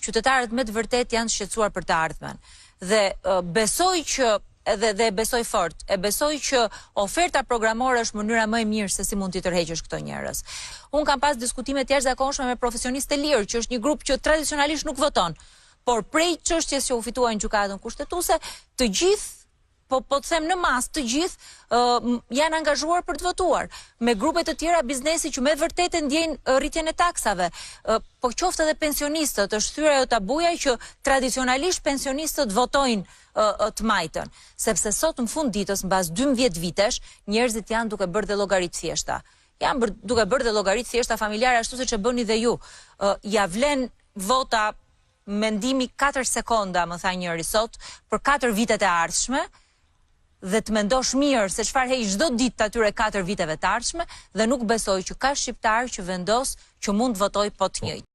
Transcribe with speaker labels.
Speaker 1: qytetarët me të vërtet janë shqetësuar për të ardhmen. Dhe besoj që dhe besoj fort, besoj që oferta programore është mënyra më e mirë se si mund t'i tërheqësh këto njerëz. Unë kam pas diskutime të jashtëzakonshme me profesionistë e lirë, që është një grup që tradicionalisht nuk voton, por prej çështjes që u fituan në gjykatën kushtetuese, të gjithë po të them në mas të gjithë janë angazhuar për të votuar. Me grupe të tjera biznesi që me vërtet e ndjejnë rritjen e taksave. Po qoftë edhe pensionistët, është thyer ajo tabuja që tradicionalisht pensionistët votojnë të majtën, sepse sot në fund ditës mbas 12 vitesh njerëzit janë duke bërë dhe llogaritë thjeshta. Janë duke bërë dhe llogaritë thjeshta familjare ashtu siç e bëni dhe ju. Ja vlen vota mendimi 4 sekonda, më tha njëri sot, për 4 vitet e ardhshme, dhe të mendosh mirë se çfarë heq çdo ditë të atyre 4 viteve të ardhshme, dhe nuk besoj që ka shqiptar që vendos që mund të votoj po të njëjtë.